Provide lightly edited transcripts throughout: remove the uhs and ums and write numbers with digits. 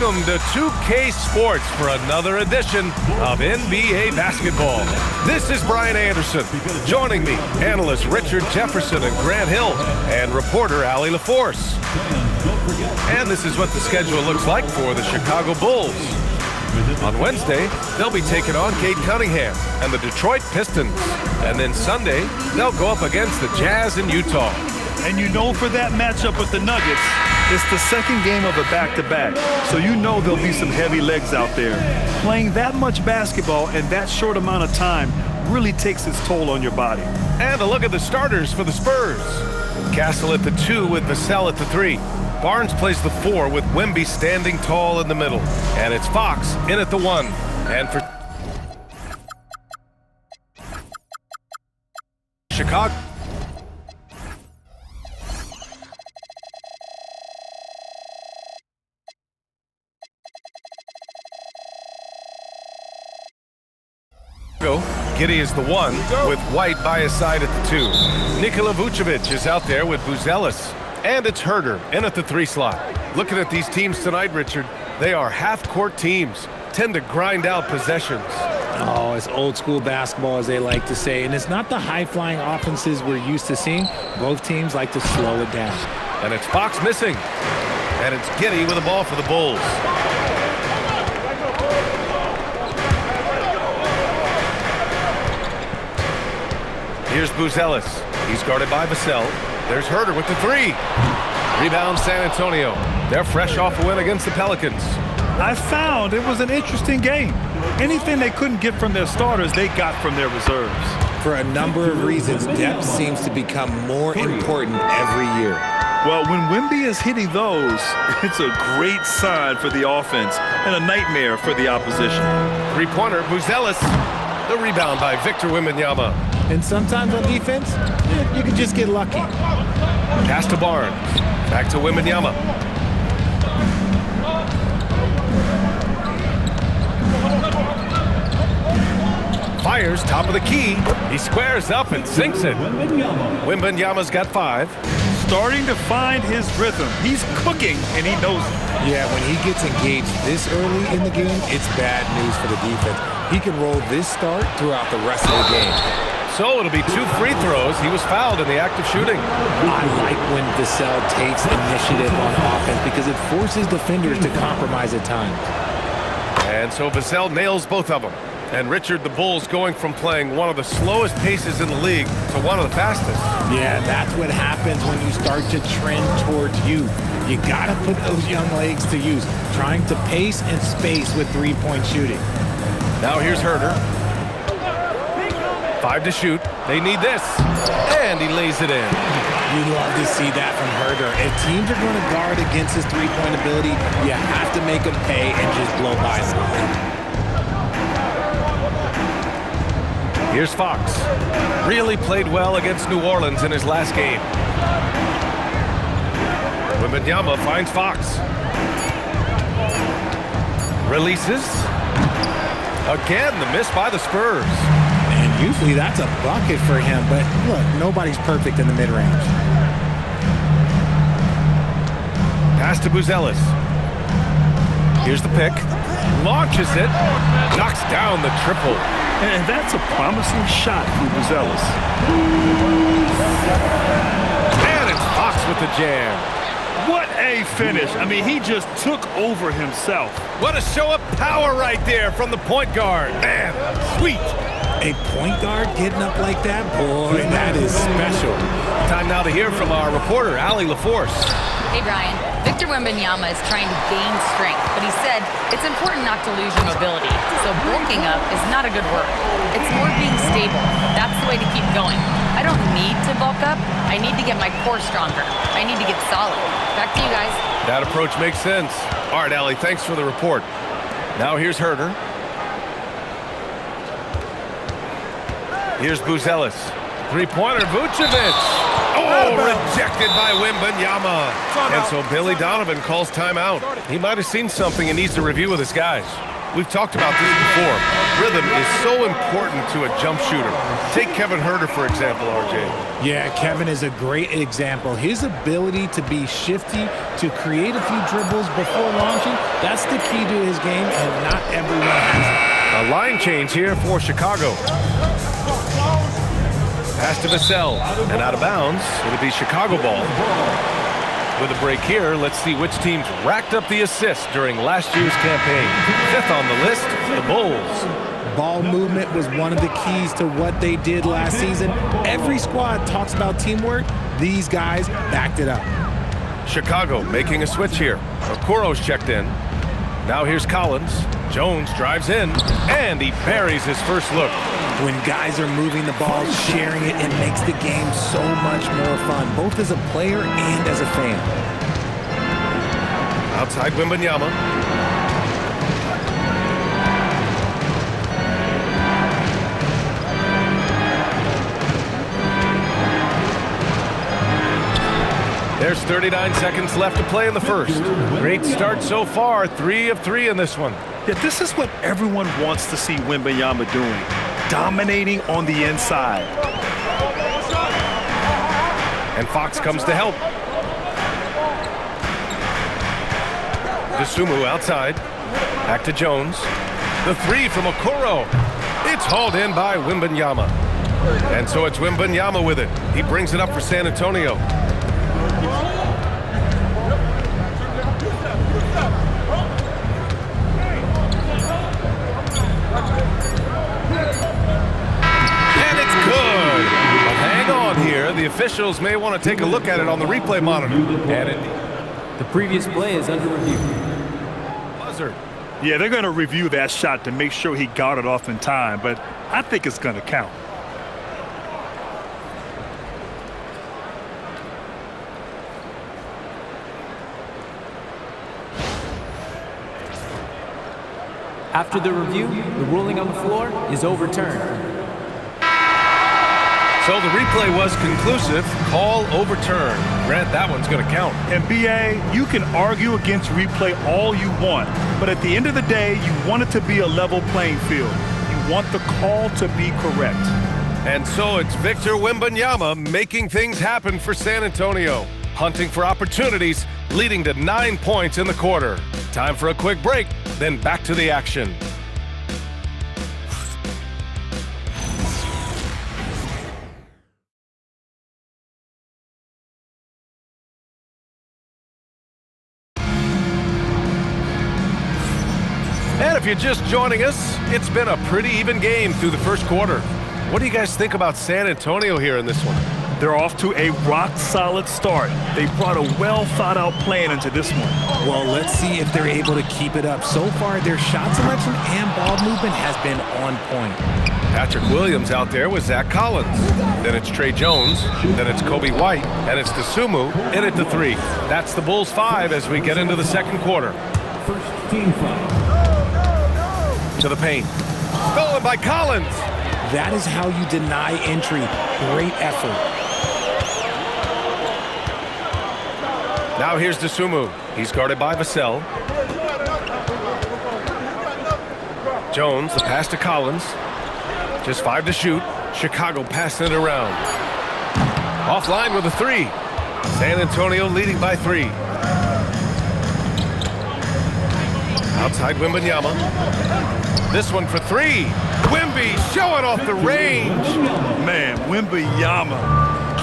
Welcome to 2K Sports for another edition of NBA basketball. This is Brian Anderson. Joining me, analysts Richard Jefferson and Grant Hill, and reporter Allie LaForce. And this is what the schedule looks like for the Chicago Bulls. On Wednesday, they'll be taking on Cade Cunningham and the Detroit Pistons. And then Sunday, they'll go up against the Jazz in Utah. And you know, for that matchup with the Nuggets, it's the second game of a back-to-back. So you know there'll be some heavy legs out there. Playing that much basketball in that short amount of time really takes its toll on your body. And a look at the starters for the Spurs. Castle at the 2 with Vassell at the 3. Barnes plays the 4 with Wemby standing tall in the middle. And it's Fox in at the 1. And for Chicago, Giddey is the 1 with White by his side at the 2. Nikola Vucevic is out there with Buzelis. And it's Herder in at the 3 slot. Looking at these teams tonight, Richard, they are half-court teams, tend to grind out possessions. Oh, it's old school basketball, as they like to say. And it's not the high-flying offenses we're used to seeing. Both teams like to slow it down. And it's Fox missing. And it's Giddey with the ball for the Bulls. Here's Buzelis. He's guarded by Vassell. There's Herder with the 3. Rebound San Antonio. They're fresh off a win against the Pelicans. I found it was an interesting game. Anything they couldn't get from their starters, they got from their reserves. For a number of reasons, depth seems to become more important every year. Well, when Wemby is hitting those, it's a great sign for the offense and a nightmare for the opposition. Three-pointer, Buzelis. The rebound by Victor Wembanyama. And sometimes on defense, you can just get lucky. Pass to Barnes. Back to Wembanyama. Fires top of the key. He squares up and sinks it. Wembanyama's got 5. Starting to find his rhythm. He's cooking, and he knows it. Yeah, when he gets engaged this early in the game, it's bad news for the defense. He can roll this start throughout the rest of the game. So it'll be 2 free throws. He was fouled in the act of shooting. I like when Vassell takes initiative on offense because it forces defenders to compromise at times. And so Vassell nails both of them. And Richard, the Bulls going from playing one of the slowest paces in the league to one of the fastest. Yeah, that's what happens when you start to trend towards youth. You gotta put those young legs to use, trying to pace and space with three-point shooting. Now here's Herder. 5 to shoot. They need this. And he lays it in. You love to see that from Herder. If teams are going to guard against his three-point ability, you have to make him pay and just blow by them. Here's Fox. Really played well against New Orleans in his last game. Wembanyama finds Fox. Releases. Again, the miss by the Spurs. And usually that's a bucket for him, but look, nobody's perfect in the mid-range. Pass to Buzelis. Here's the pick. Launches it. Knocks down the triple. And that's a promising shot for Buzelis. And it's Fox with the jam. What a finish. I mean, he just took over himself. What a show of power right there from the point guard. Man, sweet. A point guard getting up like that? Boy, that is special. Time now to hear from our reporter, Allie LaForce. Hey, Brian. Victor Wembanyama is trying to gain strength, but he said it's important not to lose your mobility. So bulking up is not a good word. It's more being stable. That's the way to keep going. I don't need to bulk up. I need to get my core stronger. I need to get solid. Back to you guys. That approach makes sense. All right, Allie, thanks for the report. Now here's Herder. Here's Buzelis. Three-pointer, Vucevic. Oh, rejected by Wembanyama. And so Billy Donovan calls timeout. He might have seen something and needs to review with his guys. We've talked about this before. Rhythm is so important to a jump shooter. Take Kevin Huerter, for example, RJ. Yeah, Kevin is a great example. His ability to be shifty, to create a few dribbles before launching, that's the key to his game, and not everyone has it. A line change here for Chicago. Pass to Vassell, and out of bounds. It'll be Chicago ball. With a break here, let's see which teams racked up the assists during last year's campaign. Fifth on the list, the Bulls. Ball movement was one of the keys to what they did last season. Every squad talks about teamwork. These guys backed it up. Chicago making a switch here. Okoro's checked in. Now here's Collins. Jones drives in, and he buries his first look. When guys are moving the ball, sharing it, it makes the game so much more fun, both as a player and as a fan. Outside Wembanyama. There's 39 seconds left to play in the first. Great start so far, 3 of 3 in this one. Yeah, this is what everyone wants to see Wembanyama doing. Dominating on the inside. And Fox comes to help. DeSumo outside. Back to Jones. The three from Okoro. It's hauled in by Wembanyama. And so it's Wembanyama with it. He brings it up for San Antonio. The officials may want to take a look at it on the replay monitor. And the previous play is under review. Buzzer. Yeah, they're going to review that shot to make sure he got it off in time, but I think it's going to count. After the review, the ruling on the floor is overturned. So the replay was conclusive. Call overturned. Grant, that one's going to count. And BA, you can argue against replay all you want, but at the end of the day, you want it to be a level playing field. You want the call to be correct. And so it's Victor Wembanyama making things happen for San Antonio. Hunting for opportunities, leading to 9 points in the quarter. Time for a quick break, then back to the action. And if you're just joining us, it's been a pretty even game through the first quarter. What do you guys think about San Antonio here in this one? They're off to a rock-solid start. They brought a well-thought-out plan into this one. Well, let's see if they're able to keep it up. So far, their shot selection and ball movement has been on point. Patrick Williams out there with Zach Collins. Then it's Trey Jones. Then it's Kobe White. And it's DeSumo in at the three. That's the Bulls 5 as we get into the second quarter. First team foul. To the paint. Stolen by Collins. That is how you deny entry. Great effort. Now here's DeSumo. He's guarded by Vassell. Jones, the pass to Collins. Just 5 to shoot. Chicago passing it around. Offline with a three. San Antonio leading by 3. Outside Wembanyama. This one for 3. Wemby showing off the range. Man, Wembanyama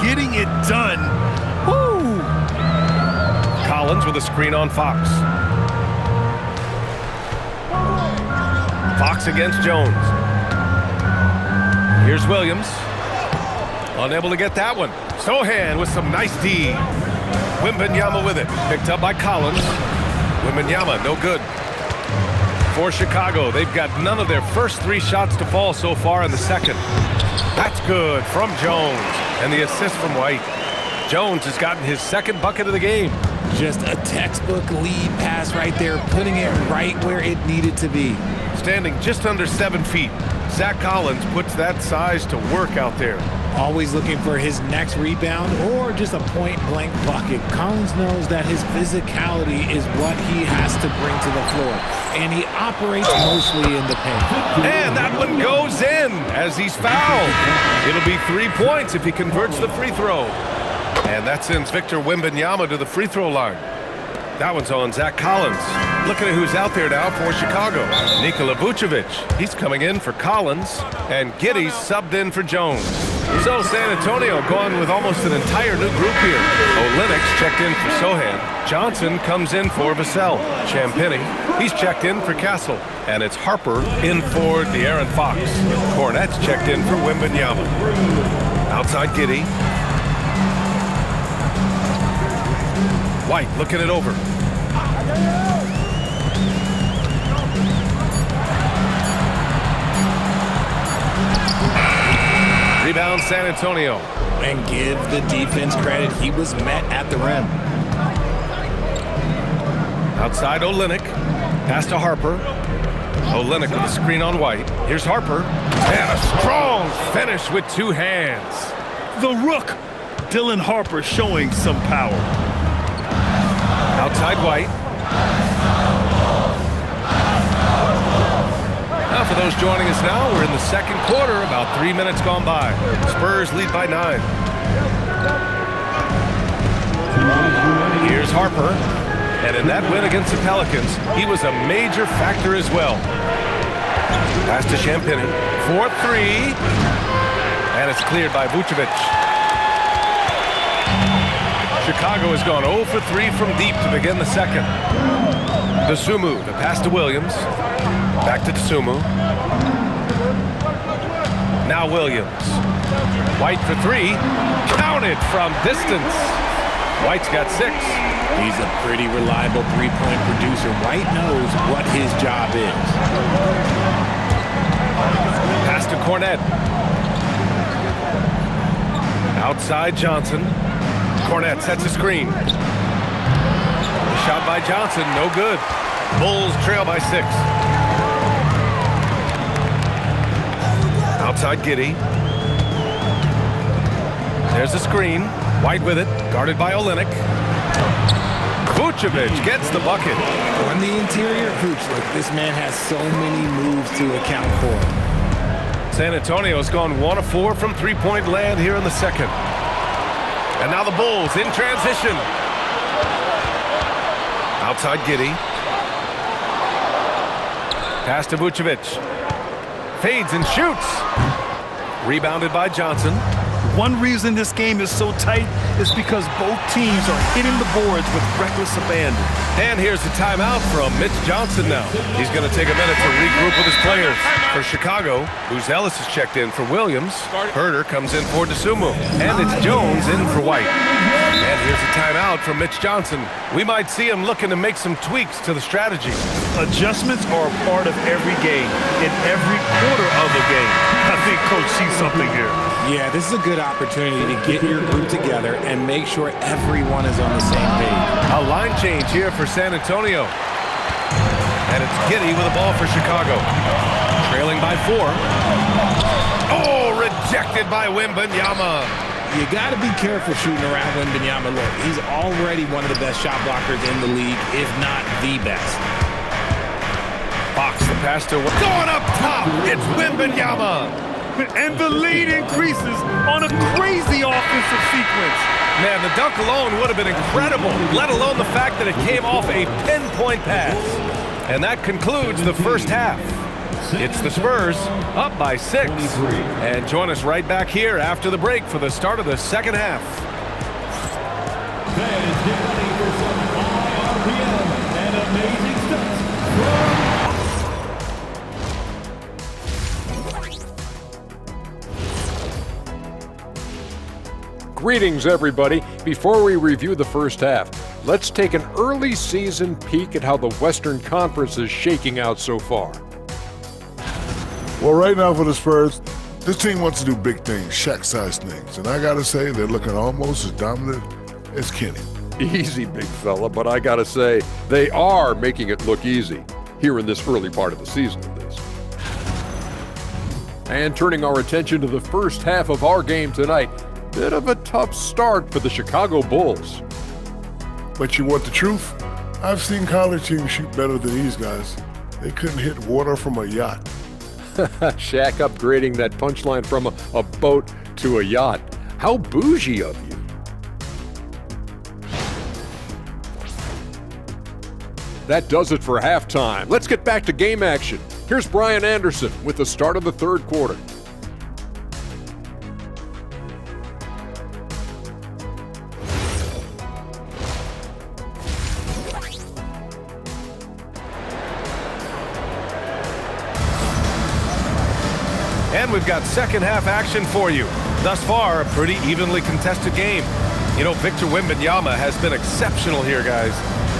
getting it done. Woo! Collins with a screen on Fox. Fox against Jones. Here's Williams. Unable to get that one. Sohan with some nice D. Wembanyama with it. Picked up by Collins. Wembanyama, no good. For Chicago, they've got none of their first 3 shots to fall so far in the second. That's good from Jones. And the assist from White. Jones has gotten his second bucket of the game. Just a textbook lead pass right there, putting it right where it needed to be. Standing just under 7 feet, Zach Collins puts that size to work out there. always looking for his next rebound or just a point-blank bucket. Collins knows that his physicality is what he has to bring to the floor, and he operates mostly in the paint. And that one goes in as he's fouled. It'll be 3 points if he converts the free throw. And that sends Victor Wembanyama to the free throw line. That one's on Zach Collins. Looking at who's out there now for Chicago. Nikola Vucevic. He's coming in for Collins. And Giddey's subbed in for Jones. So San Antonio going with almost an entire new group here. Olynyk's checked in for Sohan. Johnson comes in for Vassell. Champagnie, he's checked in for Castle. And it's Harper in for De'Aaron Fox. Cornette's checked in for Wembanyama. Outside Giddey. White looking it over. Rebound San Antonio. And give the defense credit. He was met at the rim. Outside Olynyk. Pass to Harper. Olynyk with a screen on White. Here's Harper. And a strong finish with 2 hands. The Rook, Dylan Harper, showing some power. Outside White. Now for those joining us now, we're in the second quarter, about 3 minutes gone by. Spurs lead by 9. Here's Harper. And in that win against the Pelicans, he was a major factor as well. Pass to Champagnie. 4-3. And it's cleared by Vucevic. Chicago has gone 0 for 3 from deep to begin the second. Dosunmu, the pass to Williams. Back to Dosunmu. Now Williams. White for 3. Counted from distance. White's got 6. He's a pretty reliable three-point producer. White knows what his job is. Pass to Cornette. Outside Johnson. Cornette sets a screen. The shot by Johnson, no good. Bulls trail by 6. Outside Giddey. There's a screen. White with it, guarded by Olynyk. Vucevic gets the bucket. On the interior, Vooch, look, this man has so many moves to account for. San Antonio's gone 1 of 4 from three-point land here in the second. And now the Bulls in transition. Outside Giddey. Pass to Vucevic. Fades and shoots. Rebounded by Johnson. One reason this game is so tight is because both teams are hitting the boards with reckless abandon. And here's the timeout from Mitch Johnson now. He's going to take a minute to regroup with his players. For Chicago, Booz Ellis is checked in for Williams. Herter comes in for Dosunmu. And it's Jones in for White. And here's a timeout from Mitch Johnson. We might see him looking to make some tweaks to the strategy. Adjustments are a part of every game, in every quarter of a game. I think Coach sees something here. Yeah, this is a good opportunity to get your group together and make sure everyone is on the same page. A line change here for San Antonio. And it's Giddey with the ball for Chicago. Trailing by 4. Oh, rejected by Wembanyama. You got to be careful shooting around Wembanyama. Look, he's already one of the best shot blockers in the league, if not the best. Fox, the pass to going up top. It's Wembanyama. And the lead increases on a crazy offensive sequence. Man, the dunk alone would have been incredible, let alone the fact that it came off a pinpoint pass. And that concludes the first half. It's the Spurs up by 6. And join us right back here after the break for the start of the second half. Fans, get ready for some high RPM and amazing stunts. Greetings, everybody. Before we review the first half, let's take an early season peek at how the Western Conference is shaking out so far. Well, right now for the Spurs, this team wants to do big things, Shaq-sized things. And I got to say, they're looking almost as dominant as Kenny. Easy, big fella, but I gotta say, they are making it look easy here in this early part of the season of this. And turning our attention to the first half of our game tonight, bit of a tough start for the Chicago Bulls. But you want the truth? I've seen college teams shoot better than these guys. They couldn't hit water from a yacht. Shaq upgrading that punchline from a boat to a yacht. How bougie of you. That does it for halftime. Let's get back to game action. Here's Brian Anderson with the start of the third quarter. And we've got second half action for you. Thus far, a pretty evenly contested game. You know, Victor Wembanyama has been exceptional here, guys.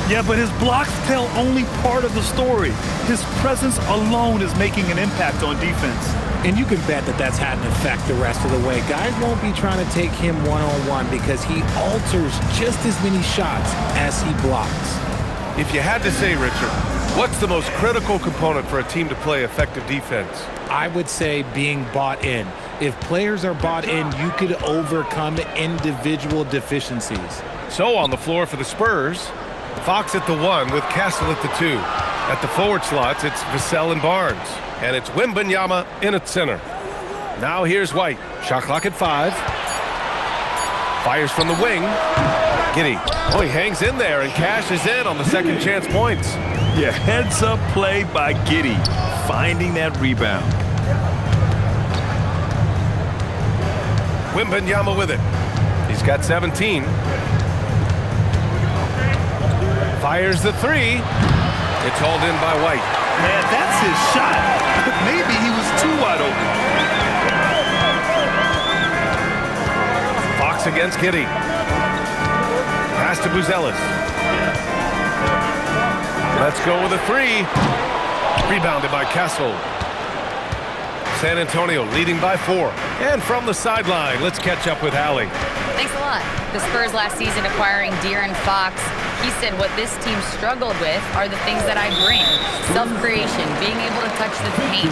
Yeah, but his blocks tell only part of the story. His presence alone is making an impact on defense. And you can bet that that's had an effect the rest of the way. Guys won't be trying to take him one-on-one because he alters just as many shots as he blocks. If you had to say, Richard, what's the most critical component for a team to play effective defense? I would say being bought in. If players are bought in, you could overcome individual deficiencies. So on the floor for the Spurs, Fox at the 1 with Castle at the 2. At the forward slots, it's Vassell and Barnes. And it's Wembanyama in at center. Now here's White. Shot clock at 5. Fires from the wing. Giddey. Oh, he hangs in there and cashes in on the second chance points. Yeah, heads-up play by Giddey, finding that rebound. Wembanyama with it. He's got 17. Fires the 3. It's hauled in by White. Man, that's his shot. But maybe he was too wide open. Fox against Giddey. Pass to Buzelis. Let's go with a 3. Rebounded by Castle. San Antonio leading by 4. And from the sideline, let's catch up with Allie. Thanks a lot. The Spurs last season acquiring De'Aaron Fox. He said what this team struggled with are the things that I bring. Self-creation, being able to touch the paint,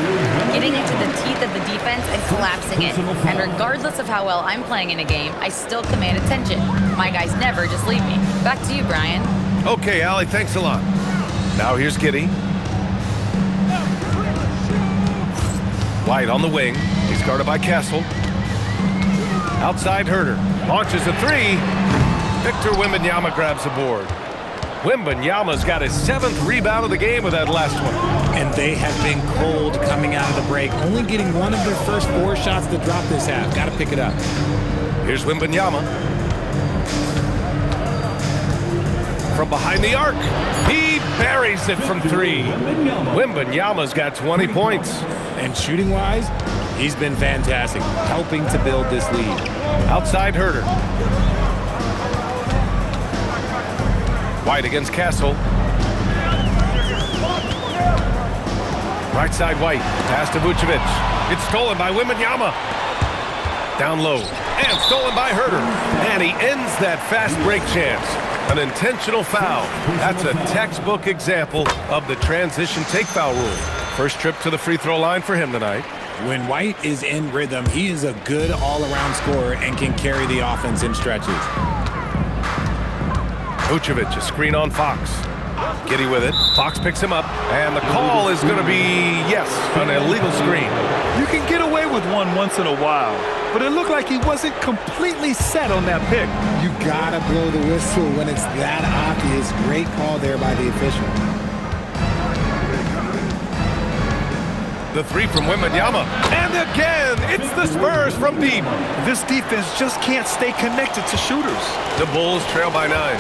getting into the teeth of the defense and collapsing it. And regardless of how well I'm playing in a game, I still command attention. My guys never just leave me. Back to you, Brian. Okay, Allie, thanks a lot. Now here's Giddey. White on the wing. He's guarded by Castle. Outside Herter. Launches a 3. Victor Wembanyama grabs the board. Wembanyama's got his 7th rebound of the game with that last one. And they have been cold coming out of the break, only getting one of their first 4 shots to drop this half. Got to pick it up. Here's Wembanyama. From behind the arc. He buries it from 3. Wembanyama's got 20 points. And shooting-wise, he's been fantastic, helping to build this lead. Outside Herter. White against Castle. Right side White. Pass to Vucevic. It's stolen by Wembanyama. Down low. And stolen by Herter. And he ends that fast break chance. An intentional foul. That's a textbook example of the transition take foul rule. First trip to the free throw line for him tonight. When White is in rhythm, he is a good all-around scorer and can carry the offense in stretches. Vucevic, a screen on Fox. Giddey with it. Fox picks him up. And the call is going to be, yes, an illegal screen. You can get away with one once in a while, but it looked like he wasn't completely set on that pick. You gotta blow the whistle when it's that obvious. Great call there by the official. The 3 from Wembanyama. And again, it's the Spurs from deep. This defense just can't stay connected to shooters. The Bulls trail by 9.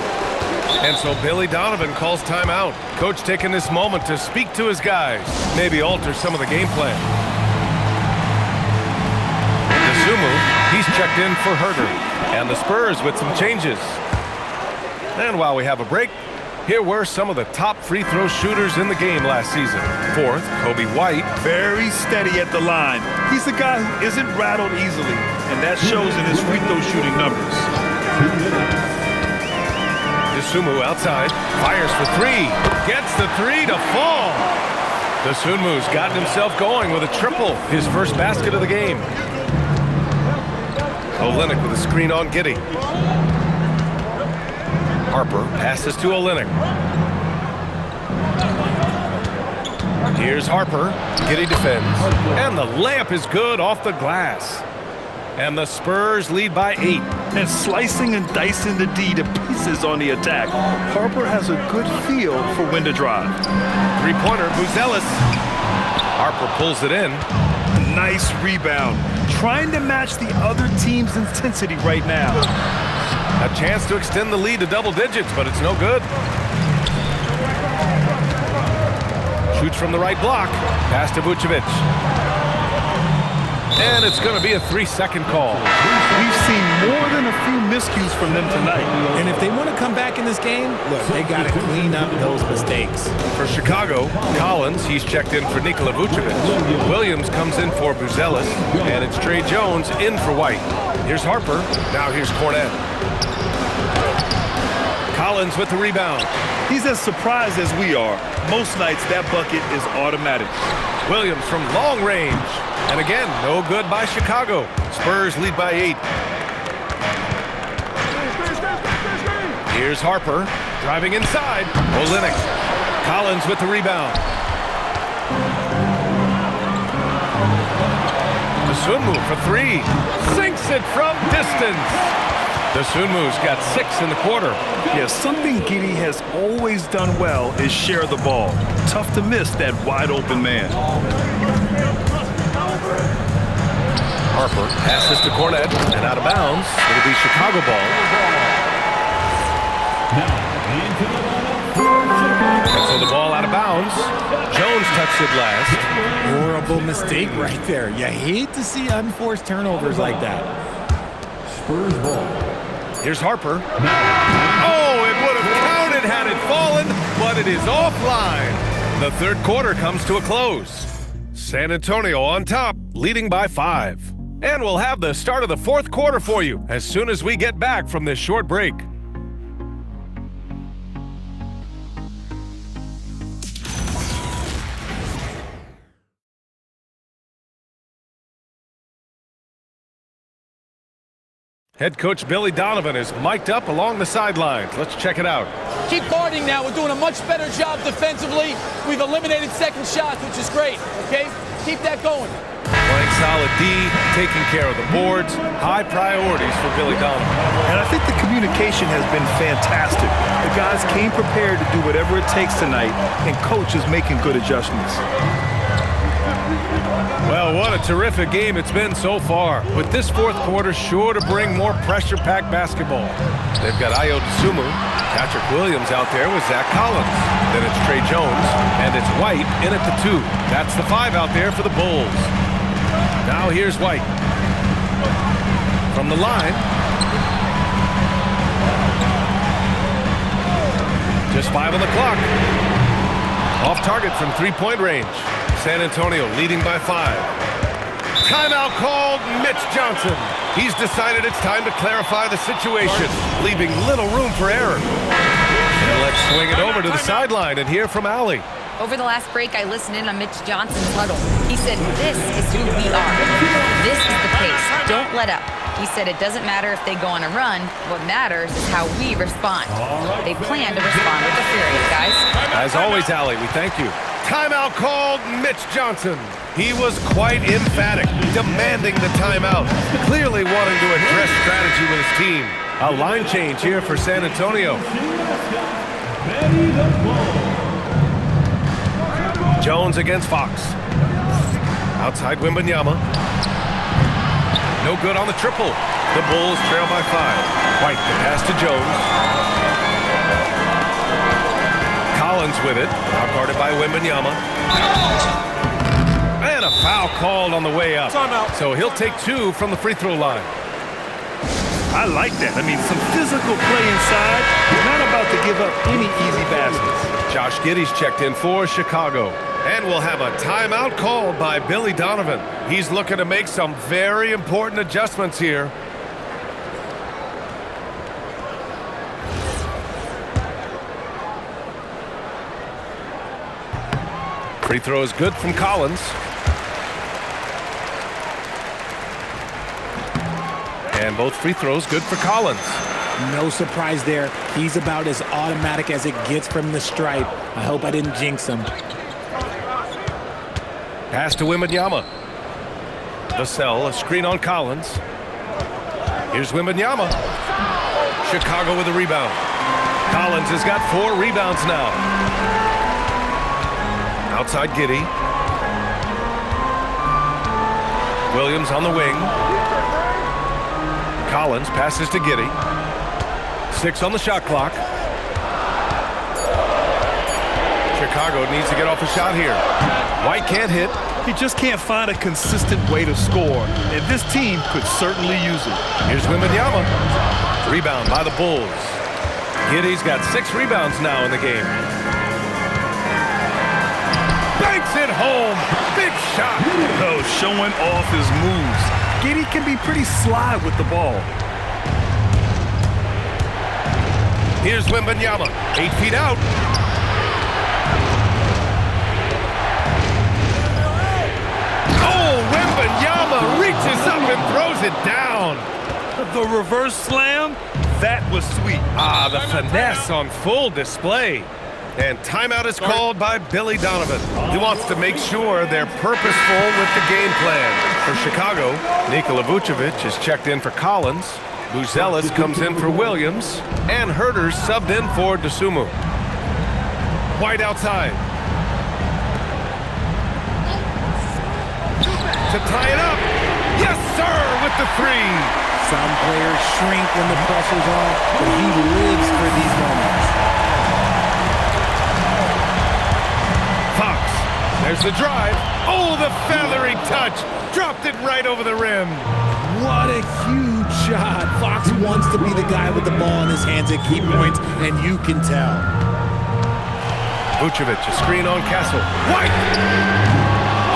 And so Billy Donovan calls timeout. Coach taking this moment to speak to his guys. Maybe alter some of the game plan. DeSumo, he's checked in for Herter. And the Spurs with some changes. And while we have a break, here were some of the top free throw shooters in the game last season. 4th, Kobe White. Very steady at the line. He's the guy who isn't rattled easily, and that shows in his free throw shooting numbers. DeSumo outside, fires for 3. Gets the 3 to fall. Dosunmu's gotten himself going with a triple, his first basket of the game. Olynyk with a screen on Giddey. Harper passes to Olynyk. Here's Harper. Giddey defends. And the layup is good off the glass. And the Spurs lead by 8. And slicing and dicing the D to pieces on the attack. Harper has a good feel for when to drive. Three-pointer, Buzelis. Harper pulls it in. Nice rebound. Trying to match the other team's intensity right now. A chance to extend the lead to double digits, but it's no good. Shoots from the right block. Pass to Vucevic. And it's going to be a 3-second call. We've seen more than a few miscues from them tonight. And if they want to come back in this game, look, they got to clean up those mistakes. For Chicago, Collins, he's checked in for Nikola Vucevic. Williams comes in for Buzelis. And it's Trey Jones in for White. Here's Harper. Now here's Cornet. Collins with the rebound. He's as surprised as we are. Most nights, that bucket is automatic. Williams from long range. And again, no good by Chicago. Spurs lead by 8. Here's Harper, driving inside. Olynyk. Collins with the rebound. Dosunmu for 3. Sinks it from distance. Dosunmu's got 6 in the quarter. Yeah, something Giddey has always done well is share the ball. Tough to miss that wide open man. Harper passes to Cornet and out of bounds. It'll be Chicago ball. And so the ball out of bounds. Jones touched it last. Horrible mistake right there. You hate to see unforced turnovers like that. Spurs ball. Here's Harper. Oh, it would have counted had it fallen, but it is offline. The third quarter comes to a close. San Antonio on top, leading by 5. And we'll have the start of the fourth quarter for you as soon as we get back from this short break. Head coach Billy Donovan is mic'd up along the sidelines. Let's check it out. Keep guarding now. We're doing a much better job defensively. We've eliminated second shots, which is great, okay? Keep that going. Playing solid D, taking care of the boards, high priorities for Billy Donovan. And I think the communication has been fantastic. The guys came prepared to do whatever it takes tonight, and coach is making good adjustments. Well, what a terrific game it's been so far, with this fourth quarter sure to bring more pressure-packed basketball. They've got Ayo Dosunmu, Patrick Williams out there with Zach Collins. Then it's Trey Jones, and it's White in at the 2. That's the 5 out there for the Bulls. Now here's White. From the line. Just 5 on the clock. Off target from three-point range. San Antonio leading by 5. Timeout called, Mitch Johnson. He's decided it's time to clarify the situation, leaving little room for error. And let's swing it over to the sideline and hear from Allie. Over the last break, I listened in on Mitch Johnson's huddle. He said, this is who we are. This is the pace. Don't let up. He said it doesn't matter if they go on a run. What matters is how we respond. They plan to respond with the fury, guys. As always, Allie, we thank you. Timeout called, Mitch Johnson. He was quite emphatic, demanding the timeout, clearly wanting to address strategy with his team. A line change here for San Antonio. Jones against Fox. Outside Wembanyama. No good on the triple. The Bulls trail by 5. White, the pass to Jones. Collins with it, now guarded by Wembanyama. And a foul called on the way up. So he'll take 2 from the free throw line. I like that. I mean, some physical play inside. Not about to give up any easy baskets. Josh Giddey's checked in for Chicago. And we'll have a timeout called by Billy Donovan. He's looking to make some very important adjustments here. Free throw is good from Collins. And both free throws good for Collins. No surprise there. He's about as automatic as it gets from the stripe. I hope I didn't jinx him. Pass to Wembanyama. Vassell, a screen on Collins. Here's Wembanyama. Chicago with a rebound. Collins has got 4 rebounds now. Outside Giddey. Williams on the wing. Collins passes to Giddey. 6 on the shot clock. Chicago needs to get off a shot here. White can't hit. He just can't find a consistent way to score, and this team could certainly use it. Here's Wembanyama. Rebound by the Bulls. Giddey's got 6 rebounds now in the game. Banks it home. Big shot. Oh, showing off his moves. Giddey can be pretty sly with the ball. Here's Wembanyama. 8 feet out. Oh, Wembanyama reaches up and throws it down. The reverse slam, that was sweet. Ah, the finesse on full display. And timeout is called by Billy Donovan. He wants to make sure they're purposeful with the game plan. For Chicago, Nikola Vucevic is checked in for Collins. Buzelis comes in for Williams. And Herter's subbed in for DeSumo. White outside. To tie it up. Yes, sir, with the 3. Some players shrink when the pressure's on, but he lives for these moments. Fox, there's the drive. Oh, the feathery touch. Dropped it right over the rim. What a huge shot. Fox wants to be the guy with the ball in his hands at key points, and you can tell. Vucevic, a screen on Castle. White!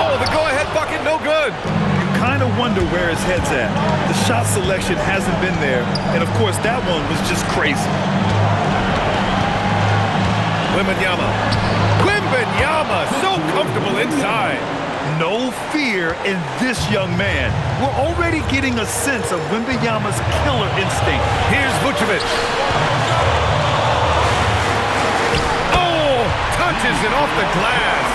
Oh, the go-ahead bucket, no good. You kind of wonder where his head's at. The shot selection hasn't been there, and of course that one was just crazy. Wembanyama. Wembanyama, so comfortable inside. No fear in this young man. We're already getting a sense of Wembanyama's killer instinct. Here's Vucevic. Oh, touches it off the glass.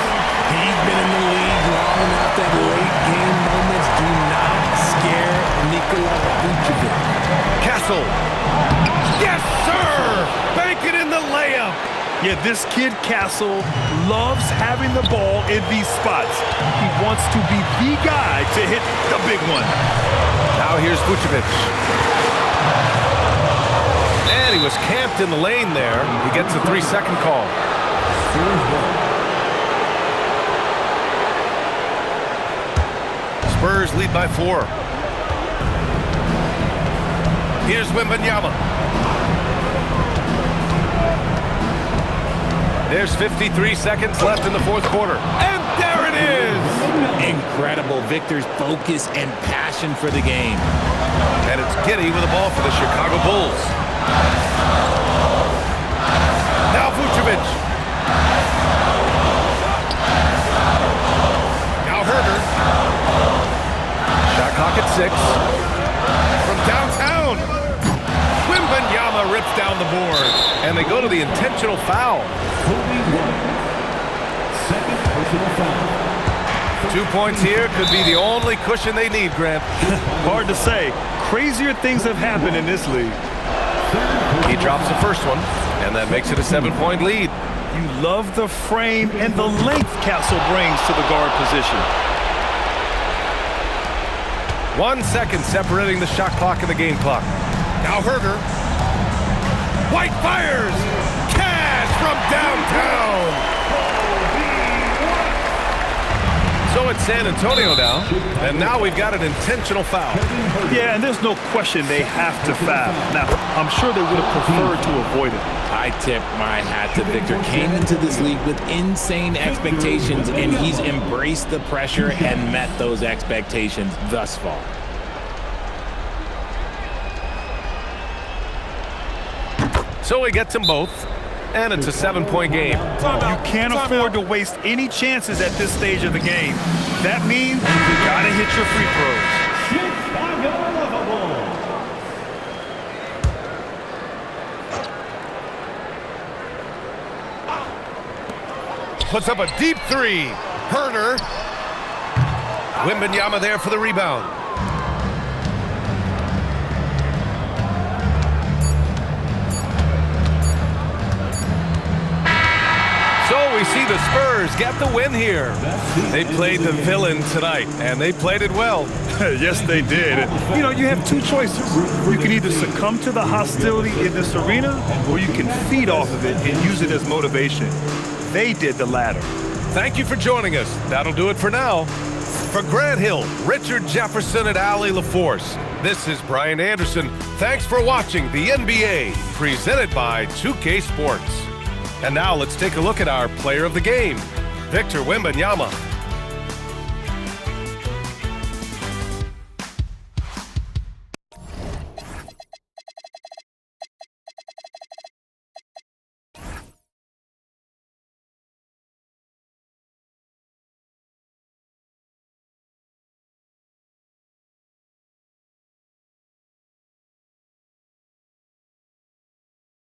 He's been in the league long enough that late game moments do not scare Nikola Vucevic. Castle. Yes, sir! Bank it in the layup. Yeah, this kid Castle loves having the ball in these spots. He wants to be the guy to hit the big one. Now here's Vucevic. And he was camped in the lane there. He gets a 3-second call. Spurs lead by 4. Here's Wembanyama. There's 53 seconds left in the 4th quarter. And there it is! Incredible. Victor's focus and passion for the game. And it's Giddey with the ball for the Chicago Bulls. Now Vucevic. Now Herter. Shot clock at 6. From downtown. Wembanyama rips down the board. And they go to the intentional foul. Second personal foul. 2 points here could be the only cushion they need, Grant. Hard to say. Crazier things have happened in this league. He drops the first one, and that makes it a 7-point lead. You love the frame and the length Castle brings to the guard position. 1 second separating the shot clock and the game clock. Now Herter. White fires! Cash from downtown! So it's San Antonio now, and now we've got an intentional foul. Yeah, and there's no question they have to foul. Now, I'm sure they would have preferred to avoid it. I tip my hat to Victor. Came into this league with insane expectations, and he's embraced the pressure and met those expectations thus far. So he gets them both. and it's a 7-point game. You can't afford to waste any chances at this stage of the game. That means you gotta hit your free throws. Puts up a deep three. Herner. Wembanyama there for the rebound. So we see the Spurs get the win here. They played the villain tonight, and they played it well. Yes, they did. You know, you have two choices. You can either succumb to the hostility in this arena, or you can feed off of it and use it as motivation. They did the latter. Thank you for joining us. That'll do it for now. For Grant Hill, Richard Jefferson, and Ali LaForce, this is Brian Anderson. Thanks for watching the NBA, presented by 2K Sports. And now let's take a look at our player of the game, Victor Wembanyama.